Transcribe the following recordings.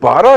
12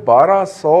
1200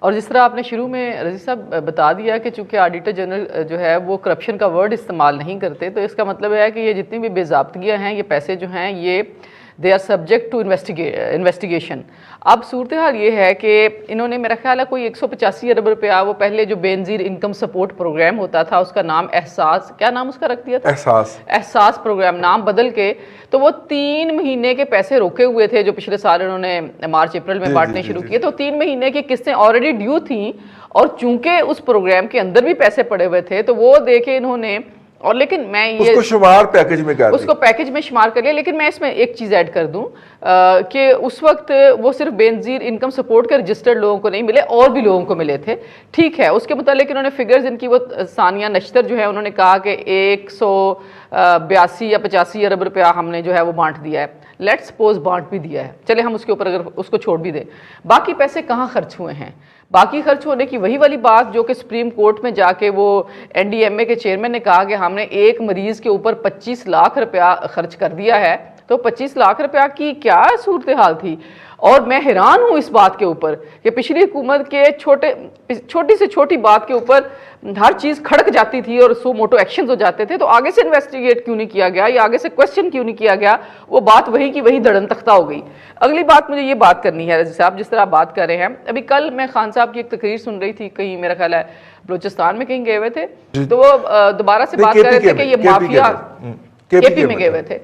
اور جس طرح آپ نے شروع میں رضی صاحب بتا دیا کہ چونکہ آڈیٹر جنرل جو ہے وہ کرپشن کا ورڈ استعمال نہیں کرتے، تو اس کا مطلب ہے کہ یہ جتنی بھی بے ضابطگیاں ہیں، یہ پیسے جو ہیں یہ they are subject to investigation. اب صورتحال یہ ہے کہ انہوں نے میرا خیال ہے کوئی 185 ارب روپیہ، وہ پہلے جو بے نظیر انکم سپورٹ پروگرام ہوتا تھا اس کا نام احساس، کیا نام اس کا رکھ دیا تھا؟ احساس پروگرام نام بدل کے، تو وہ 3 مہینے کے پیسے روکے ہوئے تھے جو پچھلے سال انہوں نے مارچ اپریل میں بانٹنے شروع کیے. تو 3 مہینے کی قسطیں آلریڈی ڈیو تھیں، اور چونکہ اس پروگرام کے اندر بھی پیسے پڑے ہوئے تھے تو وہ دیکھے انہوں نے. اور لیکن میں یہ اس کو شمار پیکج میں کر اس کو پیکج میں شمار کر لیا. لیکن میں اس میں ایک چیز ایڈ کر دوں کہ اس وقت وہ صرف بے نظیر انکم سپورٹ کے رجسٹرڈ لوگوں کو نہیں ملے، اور بھی لوگوں کو ملے تھے. ٹھیک ہے، اس کے متعلق انہوں نے فگرز ان کی وہ ثانیہ نشتر جو ہے انہوں نے کہا کہ 182 یا 85 ارب روپیہ ہم نے جو ہے وہ بانٹ دیا ہے. لیٹ سپوز بانٹ بھی دیا ہے، چلے ہم اس کے اوپر اگر اس کو چھوڑ بھی دیں، باقی پیسے کہاں خرچ ہوئے ہیں؟ باقی خرچ ہونے کی وہی والی بات جو کہ سپریم کورٹ میں جا کے وہ این ڈی ایم اے کے چیئرمین نے کہا کہ ہم نے ایک مریض کے اوپر 25 لاکھ روپیہ خرچ کر دیا ہے. تو 25 لاکھ روپیہ کی کیا صورتحال تھی؟ اور میں حیران ہوں اس بات کے اوپر کہ پچھلی حکومت کے چھوٹی سے چھوٹی بات کے اوپر ہر چیز کھڑک جاتی تھی اور سو موٹو ایکشنز ہو جاتے تھے. تو آگے سے انویسٹیگیٹ کیوں نہیں کیا گیا، یا آگے سے کویسچن کیوں نہیں کیا گیا؟ وہ بات وہی کی وہی دڑن تختہ ہو گئی. اگلی بات مجھے یہ بات کرنی ہے رضی صاحب، جس طرح آپ بات کر رہے ہیں. ابھی کل میں خان صاحب کی ایک تقریر سن رہی تھی، کہیں میرا خیال ہے بلوچستان میں کہیں گئے ہوئے تھے، تو وہ دوبارہ سے بات کر رہے تھے کہ یہ مافیا کے پی میں گئے ہوئے تھے.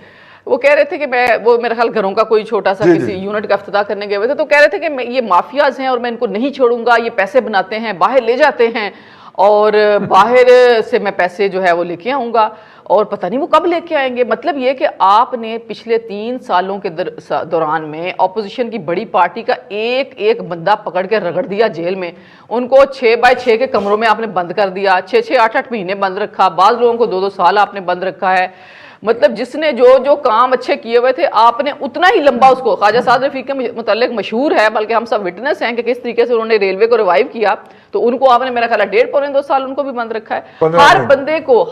وہ کہہ رہے تھے کہ وہ میرا خیال گھروں کا کوئی چھوٹا سا کسی یونٹ کا افتتاح کرنے گئے ہوئے تھے، تو کہہ رہے تھے کہ یہ مافیاز ہیں اور میں ان کو نہیں چھوڑوں گا، یہ پیسے بناتے ہیں، باہر لے جاتے ہیں، اور باہر سے میں پیسے جو ہے وہ لے کے آؤں گا، اور پتہ نہیں وہ کب لے کے آئیں گے. مطلب یہ کہ آپ نے پچھلے 3 سالوں کے دوران میں اپوزیشن کی بڑی پارٹی کا ایک بندہ پکڑ کے رگڑ دیا جیل میں. ان کو 6x6 کے کمروں میں آپ نے بند کر دیا، 6 8 مہینے بند رکھا، بعض لوگوں کو 2 سال آپ نے بند رکھا ہے. مطلب جس نے جو کام اچھے کیے ہوئے تھے آپ نے اتنا ہی لمبا اس کو، خواجہ سعد رفیق کے متعلق مشہور ہے، بلکہ ہم سب وٹنس ہیں کہ کس طریقے سے انہوں نے ریلوے کو ریوائیو کیا، تو ان کو آپ نے میرا خیال ہے 1.5-2 سال ان کو بھی بند رکھا ہے. ہر بندے کو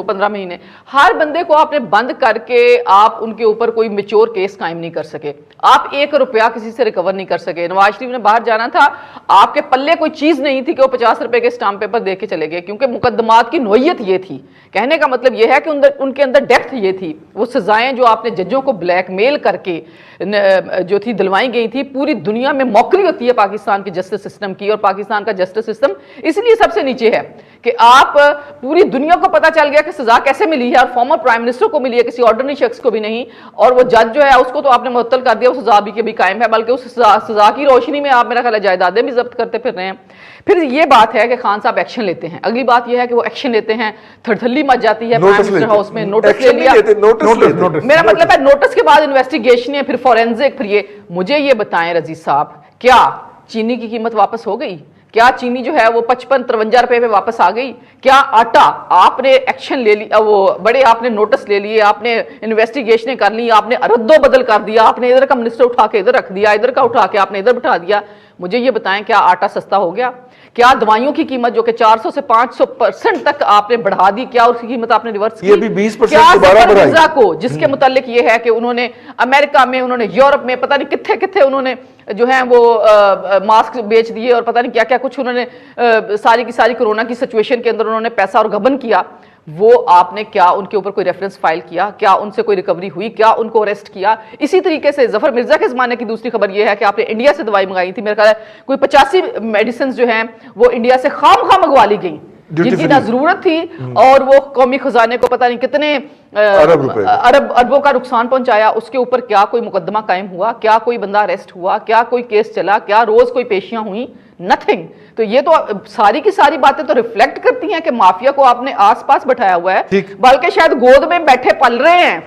15 مہینے، ہر بندے کو آپ نے بند کر کے آپ ان کے اوپر کوئی میچور کیس قائم نہیں کر سکے. آپ 1 روپیہ کسی سے ریکور نہیں کر سکے. نواز شریف نے باہر جانا تھا، آپ کے پلے کوئی چیز نہیں تھی کہ وہ 50 روپے کے اسٹامپ پیپر دے کے چلے گئے، کیونکہ مقدمات کی نوعیت یہ تھی. کہنے کا مطلب یہ ہے کہ ان کے اندر ڈیپتھ یہ تھی. وہ سزائیں جو آپ نے ججوں کو بلیک میل کر کے جو تھی دلوائی گئی تھی، پوری دنیا میں موکری ہوتی ہے پاکستان کے جسٹس سسٹم کی، اور پاکستان کا جسٹس سسٹم اس لیے سب سے نیچے ہے کہ آپ پوری دنیا کو پتا چل گیا کہ سزا کیسے ملی ہے، اور فارمر پرائم منسٹر کو ملی ہے، کسی آرڈنری شخص کو بھی نہیں. اور وہ جج جو ہے اس کو تو آپ نے معطل کر دیا، وہ سزا بھی کے بھی قائم ہے، بلکہ اس سزا کی روشنی میں آپ میرا خیال ہے جائیدادیں بھی ضبط کرتے پھر رہے ہیں. پھر یہ بات ہے کہ خان صاحب ایکشن لیتے ہیں. اگلی بات یہ ہے کہ وہ ایکشن لیتے ہیں، تھرتھلی مچ جاتی ہے پرائم منسٹر ہاؤس میں، نوٹس لے لیا. میرا مطلب ہے نوٹس کے بعد انویسٹیگیشن ہے، پھر فورینزک، پھر یہ. مجھے یہ بتائیں رضی صاحب، کیا چینی کی قیمت واپس ہو گئی؟ کیا چینی جو ہے وہ 55-53 روپے پہ واپس آ گئی؟ کیا آٹا آپ نے ایکشن لے لیا، وہ بڑے آپ نے نوٹس لے لیے، آپ نے انویسٹیگیشنیں کر لی، آپ نے رد و بدل کر دیا، آپ نے ادھر کا منسٹر اٹھا کے ادھر رکھ دیا، ادھر کا اٹھا کے آپ نے ادھر بٹھا دیا. مجھے یہ بتائیں کیا آٹا سستا ہو گیا؟ کیا دوائیوں کی قیمت جو کہ 400 سے 500% تک آپ نے بڑھا دی، کیا اس کی قیمت آپ نے ریورس کی؟ یہ بھی 20% کیا دوبارہ ظفر بڑھائی مرزا کو، جس کے متعلق یہ ہے کہ انہوں نے امریکہ میں، انہوں نے یورپ میں، پتہ نہیں کتنے انہوں نے جو ہیں وہ ماسک بیچ دیے، اور پتہ نہیں کیا کیا کچھ انہوں نے ساری کی ساری کورونا کی سچویشن کے اندر انہوں نے پیسہ اور گبن کیا. وہ آپ نے کیا ان کے اوپر کوئی ریفرنس فائل کیا؟ کیا ان سے کوئی ریکوری ہوئی؟ کیا ان کو اریسٹ کیا؟ اسی طریقے سے ظفر مرزا کے زمانے کی دوسری خبر یہ ہے کہ آپ نے انڈیا سے دوائی منگائی تھی، میرے خیال ہے کوئی 85 میڈیسنز جو ہیں وہ انڈیا سے خام منگوا لی گئیں جن کی نہ ضرورت تھی، اور وہ قومی خزانے کو پتہ نہیں کتنے اربوں کا نقصان پہنچایا. اس کے اوپر کیا کوئی مقدمہ قائم ہوا؟ کیا کوئی بندہ اریسٹ ہوا؟ کیا کوئی کیس چلا؟ کیا روز کوئی پیشیاں ہوئیں؟ نتھنگ. تو یہ تو ساری کی ساری باتیں تو ریفلیکٹ کرتی ہیں کہ مافیا کو آپ نے آس پاس بٹھایا ہوا ہے، بلکہ شاید گود میں بیٹھے پل رہے ہیں،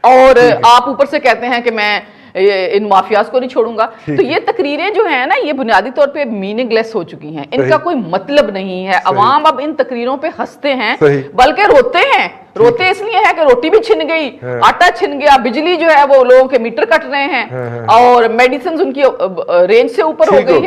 اور آپ اوپر سے کہتے ہیں کہ میں ان مافیاز کو نہیں چھوڑوں گا. تو یہ تقریریں جو ہیں نا، یہ بنیادی طور پہ میننگ لیس ہو چکی ہیں، ان کا کوئی مطلب نہیں ہے. عوام اب ان تقریروں پہ ہنستے ہیں بلکہ روتے ہیں. روتے اس لیے ہے کہ روٹی بھی چھن گئی، آٹا چھن گیا، بجلی جو ہے وہ لوگوں کے میٹر کٹ رہے ہیں، اور میڈیسنز ان کی رینج سے اوپر ہو گئی.